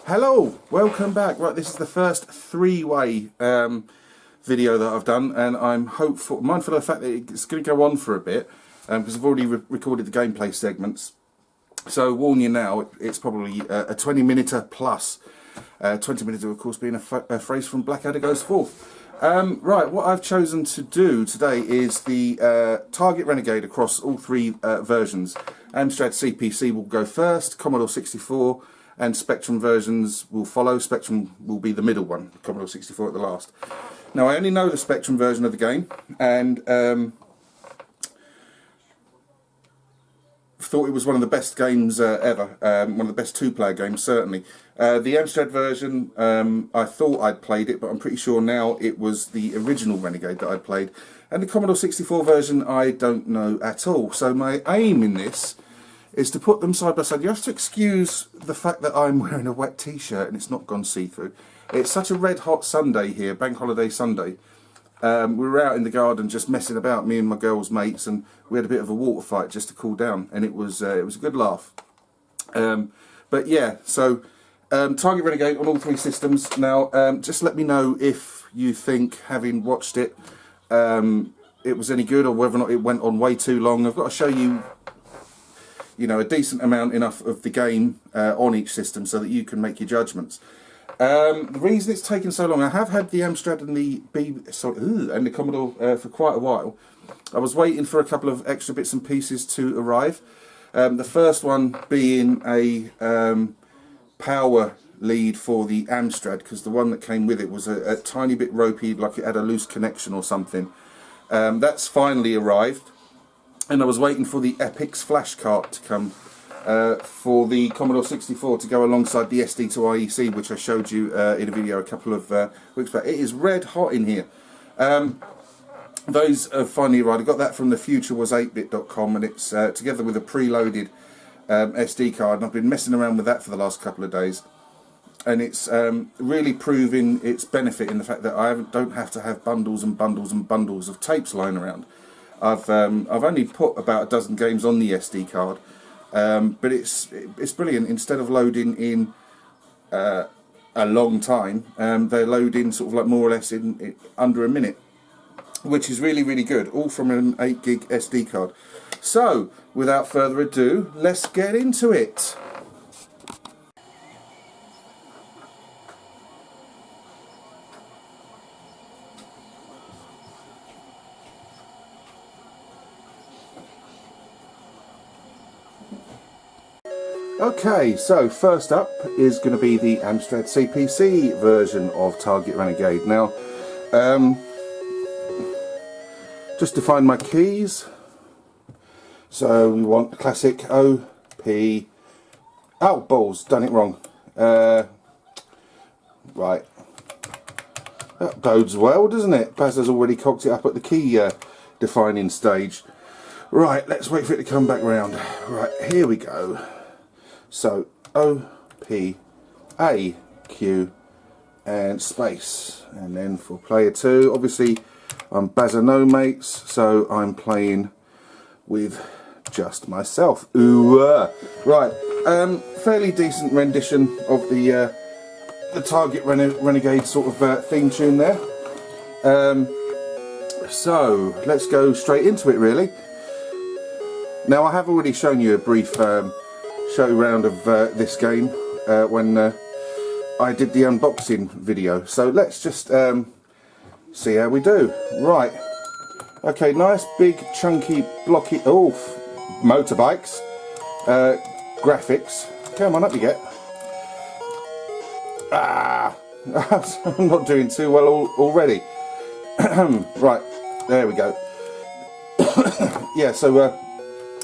Hello, welcome back. Right, this is the first three-way video that I've done, and I'm mindful of the fact that it's going to go on for a bit because I've already recorded the gameplay segments. So warn you now, it's probably a 20-minute plus. 20 minutes, of course, being a phrase from Blackadder Goes Forth. Right, what I've chosen to do today is the Target Renegade across all three versions. Amstrad CPC will go first, Commodore 64, and Spectrum versions will follow. Spectrum will be the middle one, Commodore 64 at the last. Now, I only know the Spectrum version of the game, and thought it was one of the best games ever, one of the best two-player games, certainly. The Amstrad version, I thought I'd played it, but I'm pretty sure now it was the original Renegade that I'd played. And the Commodore 64 version, I don't know at all. So my aim in this is to put them side by side. You have to excuse the fact that I'm wearing a wet t-shirt and it's not gone see-through. It's such a red hot Sunday here, bank holiday Sunday. We were out in the garden just messing about, me and my girls' mates, and we had a bit of a water fight just to cool down, and it was a good laugh. But yeah, so Target Renegade on all three systems. Now, just let me know if you think, having watched it, it was any good, or whether or not it went on way too long. I've got to show you, a decent amount enough of the game on each system so that you can make your judgments. The reason it's taken so long, I have had the Amstrad and the Commodore for quite a while. I was waiting for a couple of extra bits and pieces to arrive. The first one being a power lead for the Amstrad, because the one that came with it was a tiny bit ropey, like it had a loose connection or something. That's finally arrived, and I was waiting for the Epix flash cart to come for the Commodore 64 to go alongside the SD to IEC, which I showed you in a video a couple of weeks back. It is red hot in here. Those have finally arrived. I got that from thefuturewas8bit.com, and it's together with a preloaded SD card, and I've been messing around with that for the last couple of days, and it's really proving its benefit in the fact that I don't have to have bundles and bundles and bundles of tapes lying around. I've only put about a dozen games on the SD card, but it's brilliant. Instead of loading in a long time, they load in sort of like more or less in under a minute, which is really, really good, all from an 8 gig SD card. So, without further ado, let's get into it. Okay, so first up is going to be the Amstrad CPC version of Target Renegade. Now, just to find my keys, so we want the classic O, P, oh balls, done it wrong, right, that bodes well, doesn't it? Baz has already cocked it up at the key defining stage. Right, let's wait for it to come back round. Right, here we go. So O, P, A, Q, and space, and then for player 2, obviously I'm Bazza no mates, so I'm playing with just myself. Ooh, right, fairly decent rendition of the Target Renegade sort of theme tune there. So let's go straight into it, really. Now, I have already shown you a brief show round of this game when I did the unboxing video, so let's just see how we do. Right, okay, nice big chunky blocky motorbikes, graphics. Come on, up you get. I'm not doing too well already. Right, there we go. Yeah, so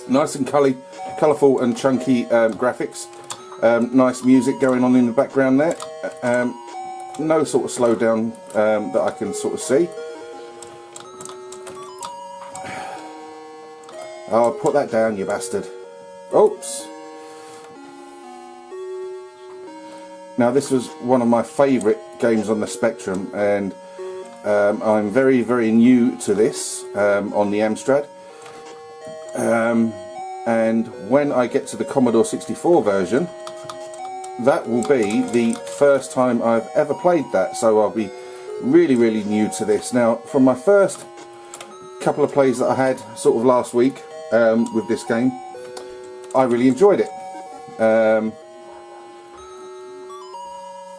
nice and colourful and chunky graphics. Nice music going on in the background there. No sort of slowdown that I can sort of see. Oh, put that down, you bastard. Oops. Now, this was one of my favourite games on the Spectrum, and I'm very, very new to this on the Amstrad. And when I get to the Commodore 64 version, that will be the first time I've ever played that, so I'll be really new to this. Now, from my first couple of plays that I had sort of last week with this game, I really enjoyed it.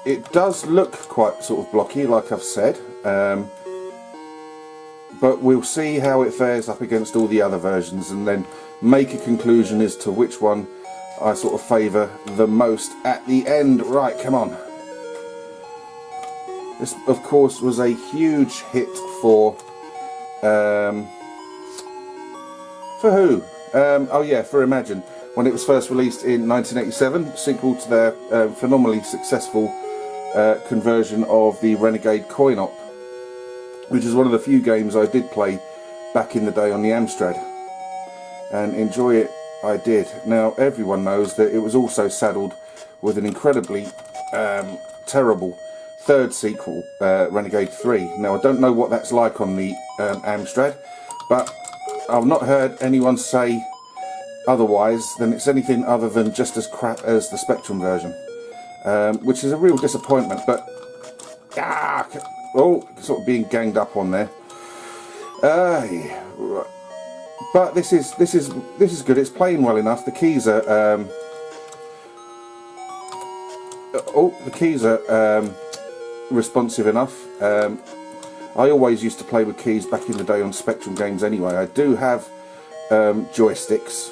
It does look quite sort of blocky, like I've said, but we'll see how it fares up against all the other versions and then make a conclusion as to which one I sort of favour the most at the end. Right, come on. This, of course, was a huge hit for who? Oh yeah, for Imagine, when it was first released in 1987, sequel to their phenomenally successful conversion of the Renegade coin-op, which is one of the few games I did play back in the day on the Amstrad, and enjoy it I did. Now, everyone knows that it was also saddled with an incredibly terrible third sequel, Renegade 3. Now, I don't know what that's like on the Amstrad, but I've not heard anyone say otherwise than it's anything other than just as crap as the Spectrum version, which is a real disappointment. But oh, sort of being ganged up on there. But this is good. It's playing well enough. The keys are responsive enough. I always used to play with keys back in the day on Spectrum games anyway. I do have joysticks,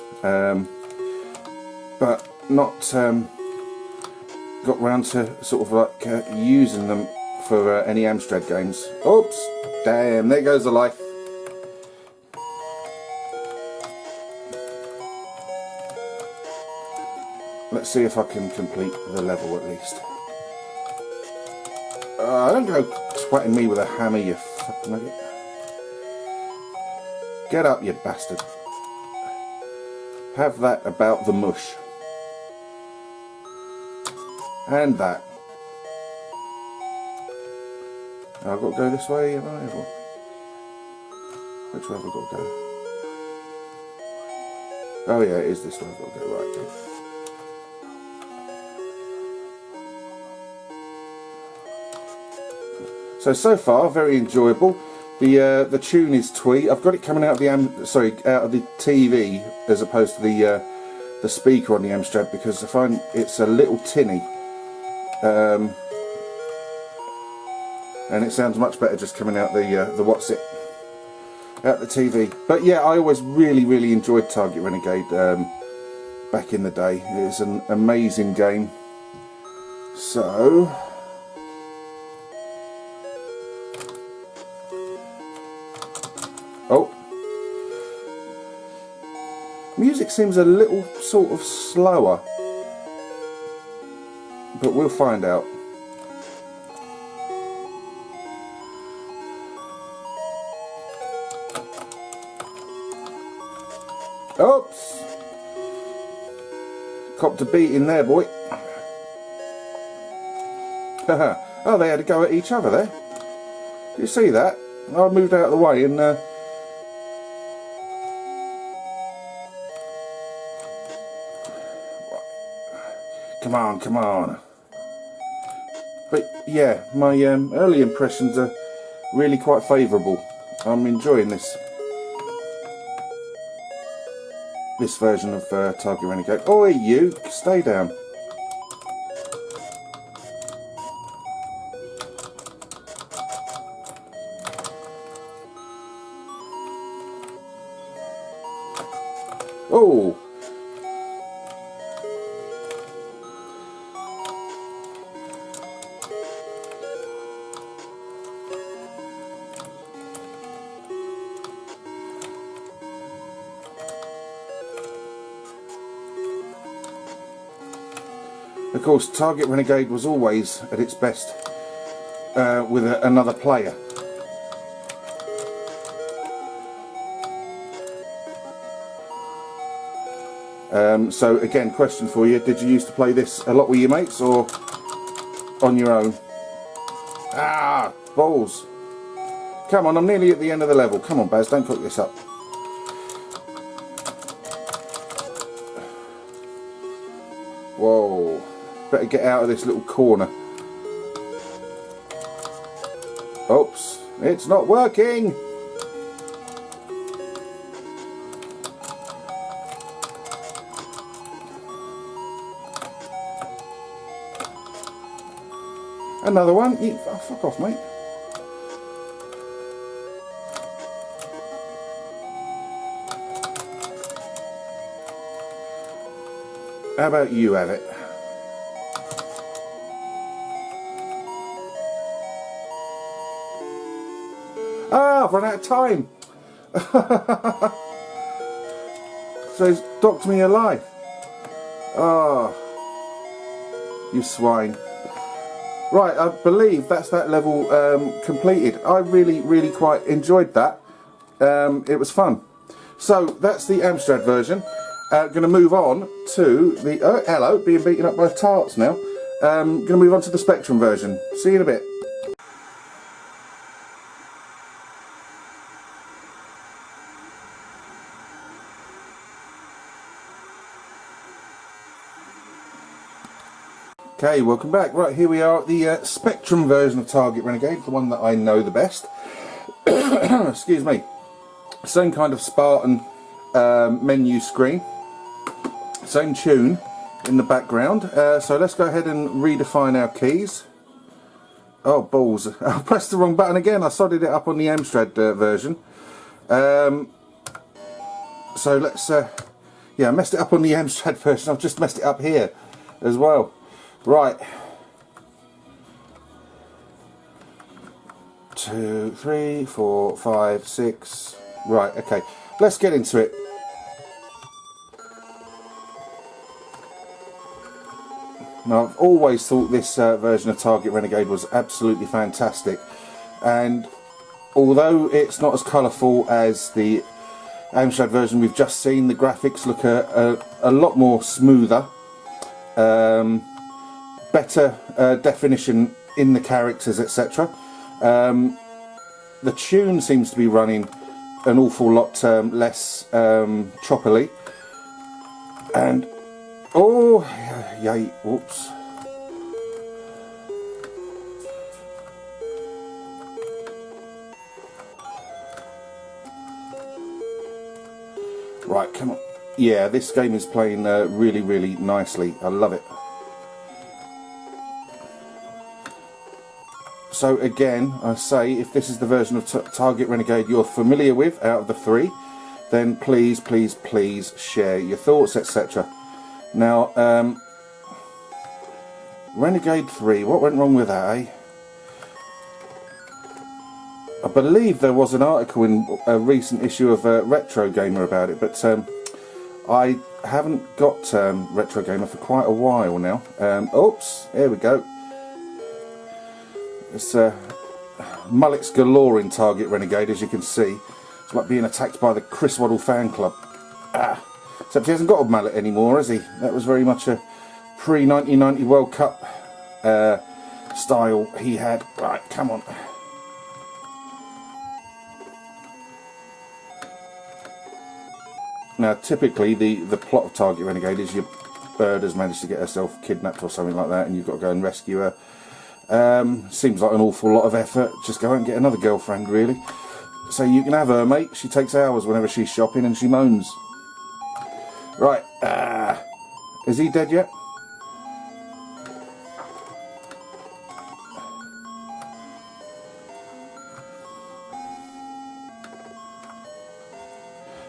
but not got round to sort of like using them for any Amstrad games. Oops, damn, there goes the life. Let's see if I can complete the level at least. Don't go swatting me with a hammer, you fucking nugget. Get up, you bastard. Have that about the mush. And that. I've got to go this way, have I? Which way have I got to go? Oh yeah, it is this way I've got to go, right. So far, very enjoyable. The tune is twee. I've got it coming out of the out of the TV as opposed to the speaker on the Amstrad, because I find it's a little tinny, and it sounds much better just coming out the what's it, out the TV. But yeah, I always really enjoyed Target Renegade back in the day. It's an amazing game. So. Oh, music seems a little sort of slower, but we'll find out. Oops, copped a beat in there, boy. Oh, they had a go at each other there. Did you see that? I moved out of the way and come on. But yeah, my early impressions are really quite favourable. I'm enjoying this version of Target Renegade. Oi, you, stay down. Oh. Of course, Target Renegade was always at its best with another player. So again, question for you, did you used to play this a lot with your mates or on your own? Ah, balls. Come on, I'm nearly at the end of the level. Come on, Baz, don't cook this up. Whoa. Better get out of this little corner. Oops, it's not working. Another one. Oh, fuck off, mate. How about you have it? Ah, I've run out of time. So he's docked me alive. Ah, you swine. Right, I believe that's that level completed. I really quite enjoyed that. It was fun. So that's the Amstrad version. Going to move on to the hello, being beaten up by tarts now. Going to move on to the Spectrum version. See you in a bit. Okay, welcome back. Right, here we are at the Spectrum version of Target Renegade, the one that I know the best. Excuse me. Same kind of Spartan menu screen. Same tune in the background. So let's go ahead and redefine our keys. Oh, balls. I pressed the wrong button again. I sodded it up on the Amstrad version. So let's... yeah, I messed it up on the Amstrad version. I've just messed it up here as well. Right, 2, 3, 4, 5, 6. Right, okay, let's get into it. Now, I've always thought this version of Target Renegade was absolutely fantastic, and although it's not as colourful as the Amstrad version we've just seen, the graphics look a lot more smoother. Better definition in the characters, etc. The tune seems to be running an awful lot less choppily, and oh yay, whoops. Right, come on. Yeah, this game is playing really nicely. I love it. So again, I say, if this is the version of Target Renegade you're familiar with out of the three, then please share your thoughts, etc. Now, Renegade 3, what went wrong with that, eh? I believe there was an article in a recent issue of Retro Gamer about it, but I haven't got Retro Gamer for quite a while now. Oops, here we go. It's mullets galore in Target Renegade, as you can see. It's like being attacked by the Chris Waddle fan club. Ah, except he hasn't got a mallet anymore, has he? That was very much a pre-1990 World Cup style he had. Right, come on. Now, typically the plot of Target Renegade is your bird has managed to get herself kidnapped or something like that, and you've got to go and rescue her. Seems like an awful lot of effort. Just go out and get another girlfriend, really. So you can have her, mate. She takes hours whenever she's shopping and she moans. Right, is he dead yet?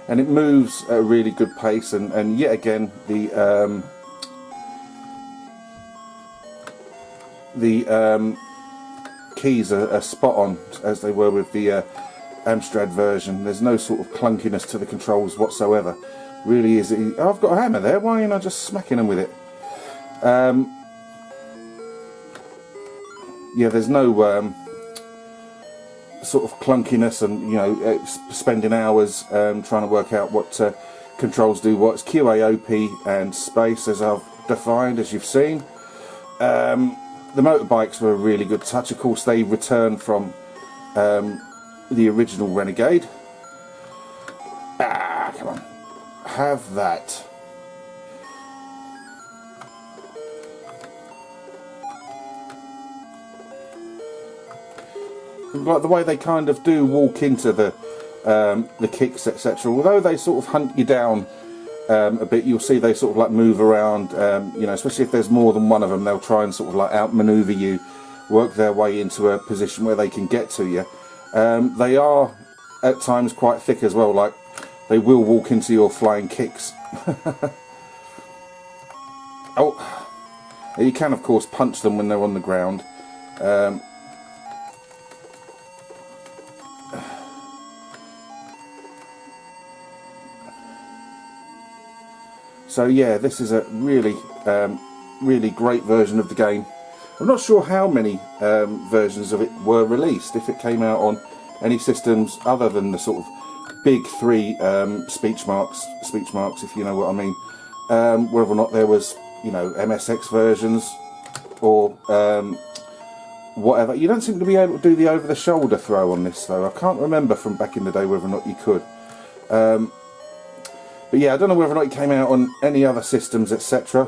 And it moves at a really good pace, and yet again the keys are spot on, as they were with the Amstrad version. There's no sort of clunkiness to the controls whatsoever. Really is. Oh, I've got a hammer there. Why am I just smacking them with it? Yeah, there's no sort of clunkiness, and you know, spending hours trying to work out what controls do what. It's QAOP and space, as I've defined, as you've seen. The motorbikes were a really good touch. Of course, they returned from the original Renegade. Ah, come on. Have that. like the way they kind of do walk into the kicks, etc. Although they sort of hunt you down a bit, you'll see they sort of like move around, you know, especially if there's more than one of them, they'll try and sort of like outmaneuver you, work their way into a position where they can get to you. They are at times quite thick as well, like they will walk into your flying kicks. Oh, you can of course punch them when they're on the ground. So yeah, this is a really, really great version of the game. I'm not sure how many versions of it were released, if it came out on any systems other than the sort of big three speech marks, if you know what I mean. Whether or not there was, you know, MSX versions or whatever. You don't seem to be able to do the over-the-shoulder throw on this though. I can't remember from back in the day whether or not you could. But yeah, I don't know whether or not it came out on any other systems, etc.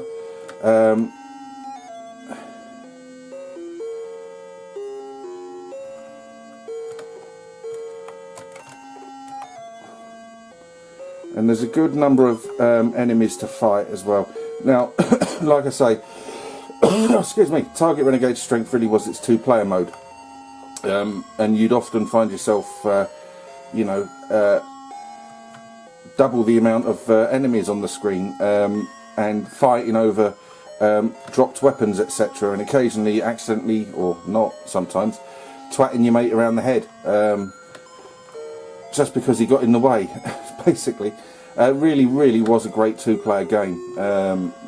And there's a good number of enemies to fight as well. Now, like I say, excuse me, Target Renegade's strength really was its two-player mode. And you'd often find yourself, you know, double the amount of enemies on the screen and fighting over dropped weapons, etc. And occasionally accidentally, or not sometimes, twatting your mate around the head just because he got in the way, basically. Really, really was a great two-player game.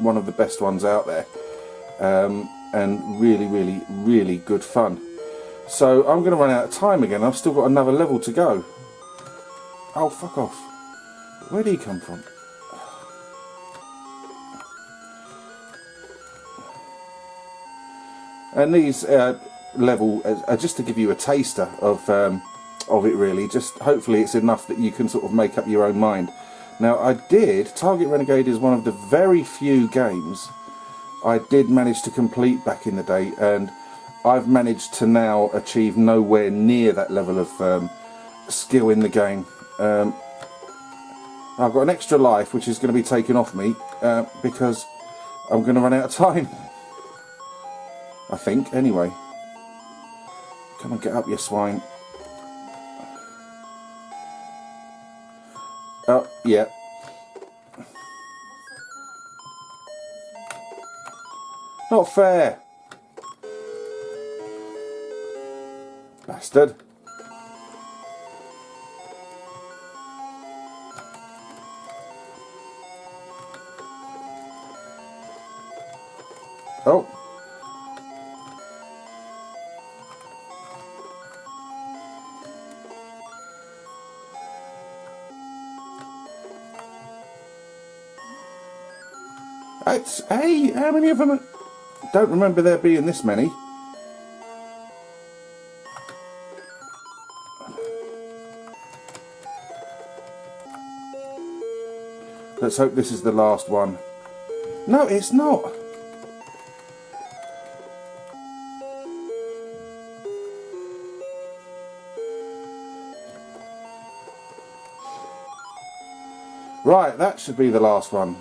One of the best ones out there. And really, really, really good fun. So I'm going to run out of time again. I've still got another level to go. Oh, fuck off. Where did he come from? And these level are just to give you a taster of it really. Just hopefully it's enough that you can sort of make up your own mind. Now Target Renegade is one of the very few games I did manage to complete back in the day, and I've managed to now achieve nowhere near that level of skill in the game. I've got an extra life which is going to be taken off me because I'm going to run out of time. I think, anyway. Come on, get up, you swine. Oh, yeah. Not fair. Bastard. Oh. Hey, how many of them are... Don't remember there being this many. Let's hope this is the last one. No, it's not. Right, that should be the last one.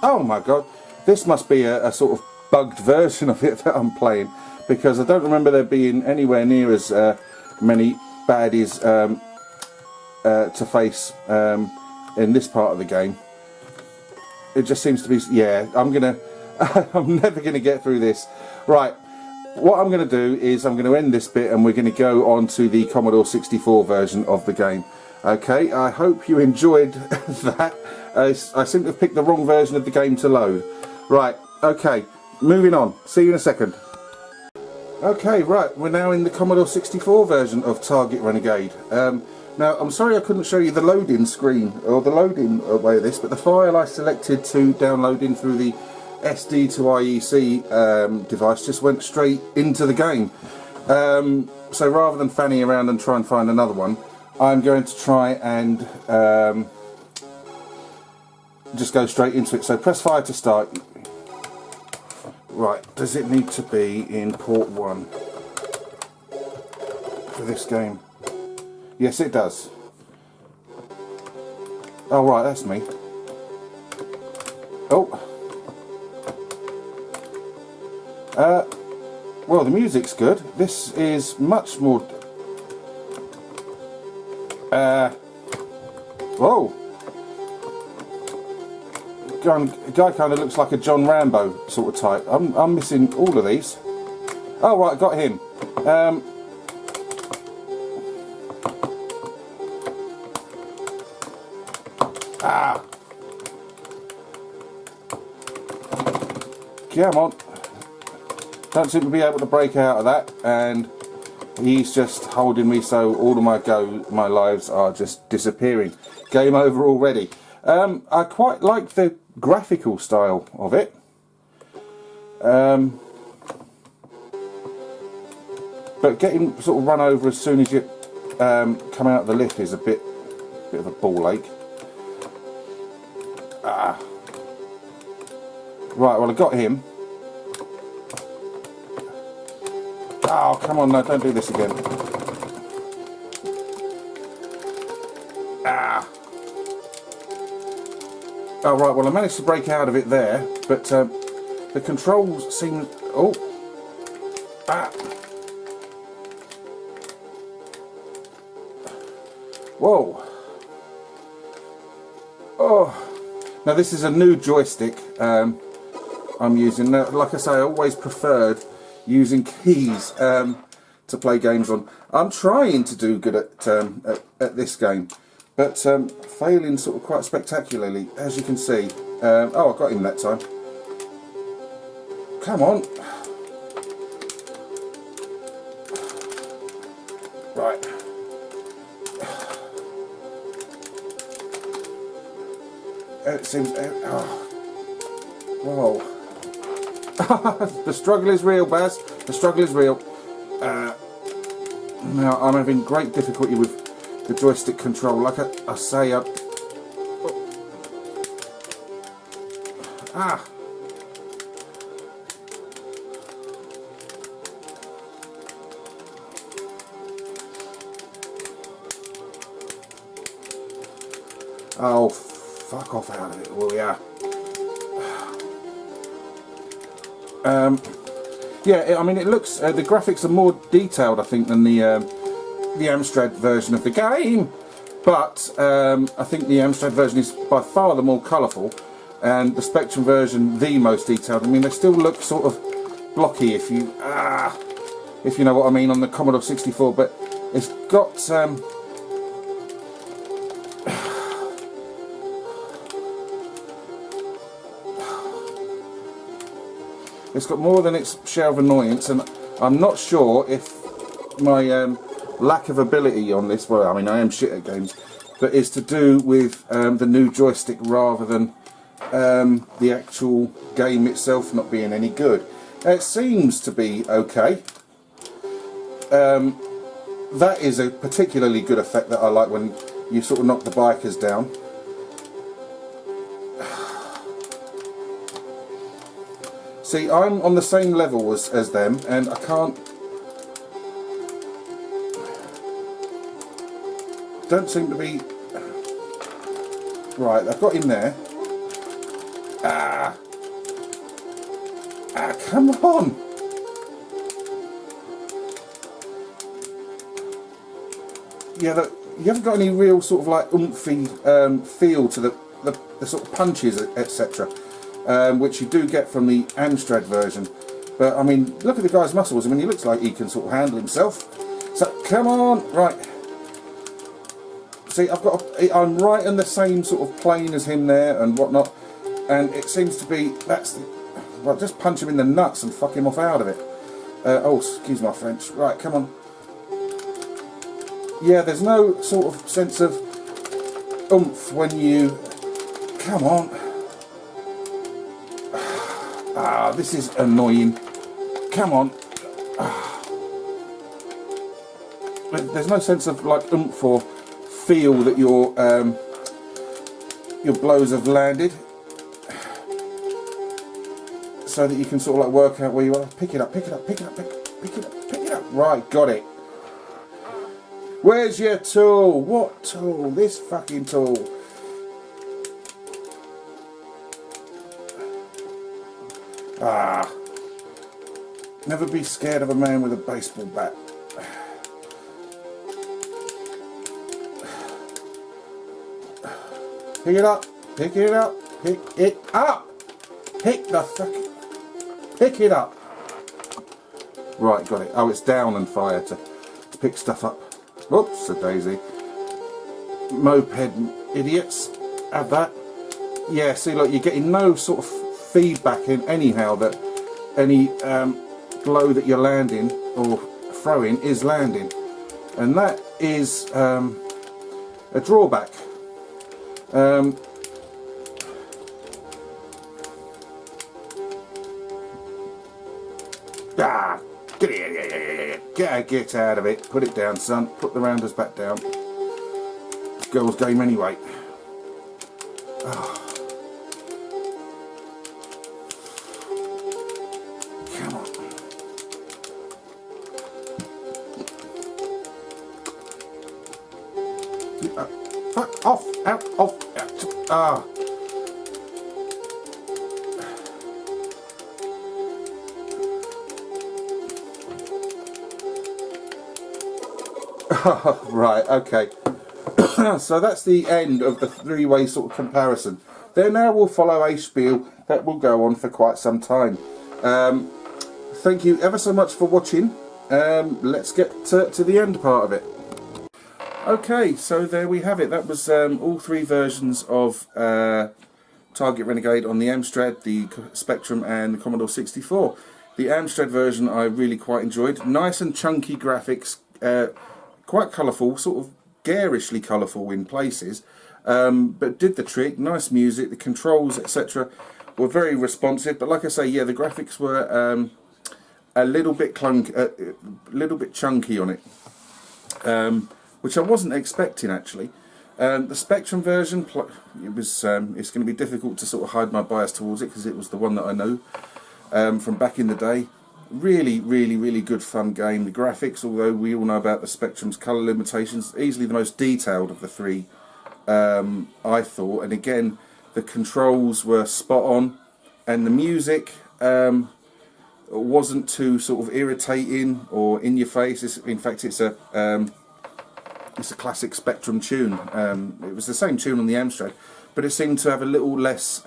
Oh my god, this must be a sort of bugged version of it that I'm playing, because I don't remember there being anywhere near as many baddies to face in this part of the game. It just seems to be, yeah, I'm never gonna get through this. Right, what I'm gonna do is I'm gonna end this bit and we're gonna go on to the Commodore 64 version of the game. Okay, I hope you enjoyed that. I seem to have picked the wrong version of the game to load. Right, okay, moving on. See you in a second. Okay, right, we're now in the Commodore 64 version of Target Renegade. Now, I'm sorry I couldn't show you the loading screen, or the loading way of this, but the file I selected to download in through the SD to IEC device just went straight into the game. So rather than fanning around and try and find another one, I'm going to try and just go straight into it. So press fire to start. Right, does it need to be in port 1? for this game. Yes, it does. Oh, right, that's me. Oh. Well, the music's good. This is much more... Whoa. Guy kind of looks like a John Rambo sort of type. I'm missing all of these. Oh, right, got him. Come on. Don't seem to be able to break out of that, and he's just holding me, so all of my lives are just disappearing. Game over already. I quite like the graphical style of it. But getting sort of run over as soon as you come out of the lift is a bit of a ball ache. Right, well, I got him. Oh, come on, no, don't do this again. Oh, right, well, I managed to break out of it there, but the controls seem... Oh! Whoa! Oh! Now, this is a new joystick I'm using. Now, like I say, I always preferred using keys to play games on. I'm trying to do good at this game, but failing sort of quite spectacularly, as you can see. Oh, I got him that time. Come on. Right. It seems... Oh. Whoa. The struggle is real, Baz. The struggle is real. Now, I'm having great difficulty with the joystick control. Like I say, Oh, fuck off out of it. Well, yeah. Yeah, I mean, it looks... the graphics are more detailed, I think, than the Amstrad version of the game. But I think the Amstrad version is by far the more colourful, and the Spectrum version the most detailed. I mean, they still look sort of blocky if you know what I mean, on the Commodore 64. But it's got... It's got more than its share of annoyance, and I'm not sure if my lack of ability on this, well, I mean, I am shit at games, but is to do with the new joystick rather than the actual game itself not being any good. It seems to be okay. That is a particularly good effect that I like, when you sort of knock the bikers down. See, I'm on the same level as them, and I can't... Don't seem to be... Right, I've got him there. Come on! Yeah, look, you haven't got any real sort of like oomphy feel to the sort of punches, etc. Which you do get from the Amstrad version. But I mean, look at the guy's muscles. I mean, he looks like he can sort of handle himself. So come on, right. See, I'm right in the same sort of plane as him there and whatnot, and it seems to be well, just punch him in the nuts and fuck him off out of it. Oh, excuse my French. Right, come on. Yeah, there's no sort of sense of oomph when you... Come on. This is annoying. Come on. There's no sense of like oomph or feel that your blows have landed, so that you can sort of like work out where you are. Pick it up, pick it up, pick it up, pick it up, pick it up. Right, got it. Where's your tool? What tool? This fucking tool. Ah. Never be scared of a man with a baseball bat. Pick it up. Pick it up. Pick it up. Pick the fuck. Pick it up. Right, got it. Oh, it's down and fire to pick stuff up. Oops, a daisy. Moped idiots. Have that. Yeah, see, like you're getting no sort of feedback in anyhow that any blow that you're landing or throwing is landing, and that is a drawback. Get out of it. Put it down, son. Put the rounders back down. Girls' game anyway. Oh. Come on. Fuck off. Out. Off. Out. Ah. Right, okay. So that's the end of the three-way sort of comparison. There now will follow a spiel that will go on for quite some time. Thank you ever so much for watching. Let's get to the end part of it. Okay, so there we have it. That was all three versions of Target Renegade on the Amstrad, the Spectrum and the Commodore 64. The Amstrad version I really quite enjoyed. Nice and chunky graphics, quite colourful, sort of garishly colourful in places, but did the trick. Nice music, the controls, etc. were very responsive, but like I say, yeah, the graphics were a little bit chunky on it, which I wasn't expecting actually. The Spectrum version, it's going to be difficult to sort of hide my bias towards it because it was the one that I know from back in the day. Really good fun game. The graphics, although we all know about the Spectrum's colour limitations, easily the most detailed of the three, I thought. And again, the controls were spot on, and the music wasn't too sort of irritating or in your face. In fact, it's a classic Spectrum tune. It was the same tune on the Amstrad, but it seemed to have a little less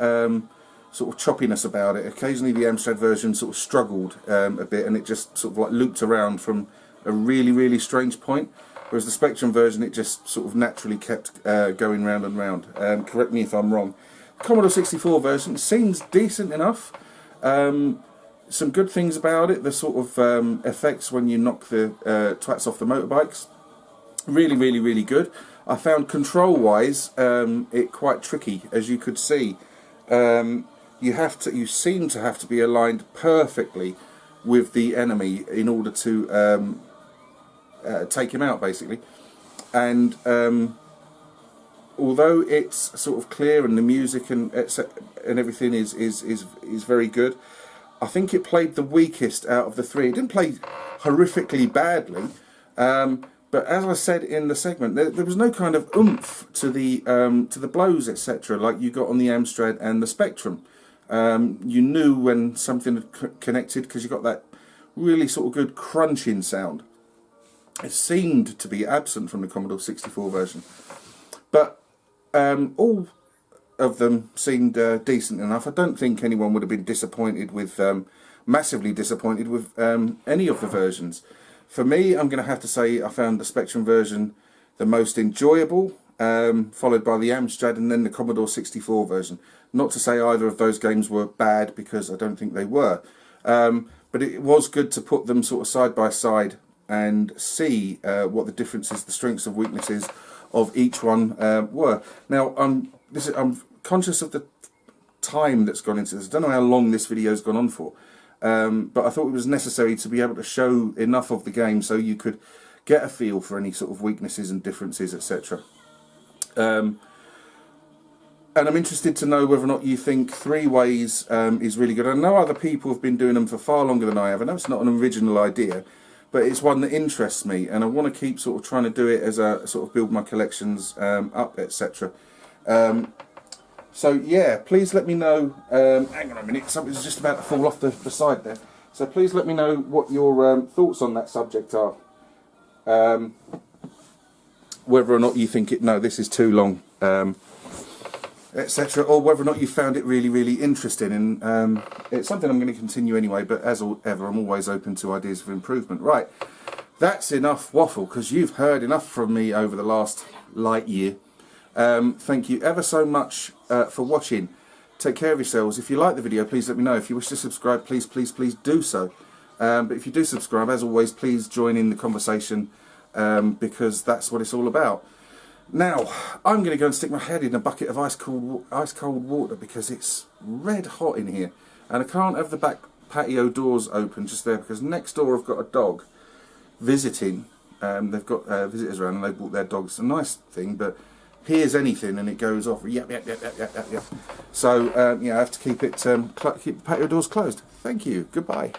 sort of choppiness about it. Occasionally the Amstrad version sort of struggled a bit, and it just sort of like looped around from a really strange point, whereas the Spectrum version, it just sort of naturally kept going round and round. Correct me if I'm wrong. Commodore 64 version seems decent enough. Some good things about it, the sort of effects when you knock the twats off the motorbikes, really good. I found control wise it quite tricky, as you could see. You seem to have to be aligned perfectly with the enemy in order to take him out, basically. And although it's sort of clear and the music and everything is very good, I think it played the weakest out of the three. It didn't play horrifically badly, but as I said in the segment, there was no kind of oomph to the blows, etc., like you got on the Amstrad and the Spectrum. You knew when something had connected because you got that really sort of good crunching sound. It seemed to be absent from the Commodore 64 version, but all of them seemed decent enough. I don't think anyone would have been disappointed with, massively disappointed with any of the versions. For me, I'm going to have to say I found the Spectrum version the most enjoyable, followed by the Amstrad and then the Commodore 64 version. Not to say either of those games were bad, because I don't think they were. But it was good to put them sort of side by side and see what the differences, the strengths and weaknesses of each one were. Now, I'm conscious of the time that's gone into this. I don't know how long this video has gone on for. But I thought it was necessary to be able to show enough of the game so you could get a feel for any sort of weaknesses and differences, etc. And I'm interested to know whether or not you think three ways is really good. I know other people have been doing them for far longer than I have. I know it's not an original idea, but it's one that interests me, and I want to keep sort of trying to do it as a sort of build my collections up, etc. So yeah, please let me know. Hang on a minute, something's just about to fall off the side there. So please let me know what your thoughts on that subject are. Whether or not you think it, no, this is too long, etc., or whether or not you found it really, really interesting. And it's something I'm going to continue anyway, but as ever, I'm always open to ideas for improvement. Right, that's enough waffle, because you've heard enough from me over the last light year. Thank you ever so much for watching. Take care of yourselves. If you like the video, please let me know. If you wish to subscribe, please, please, please do so. But if you do subscribe, as always, please join in the conversation, because that's what it's all about. Now, I'm going to go and stick my head in a bucket of ice cold water, because it's red hot in here, and I can't have the back patio doors open just there, because next door I've got a dog visiting. They've got visitors around, and they brought their dogs. A nice thing, but hears anything and it goes off. Yep, yep, yep, yep, yep, yep, yep. So yeah, I have to keep it keep the patio doors closed. Thank you. Goodbye.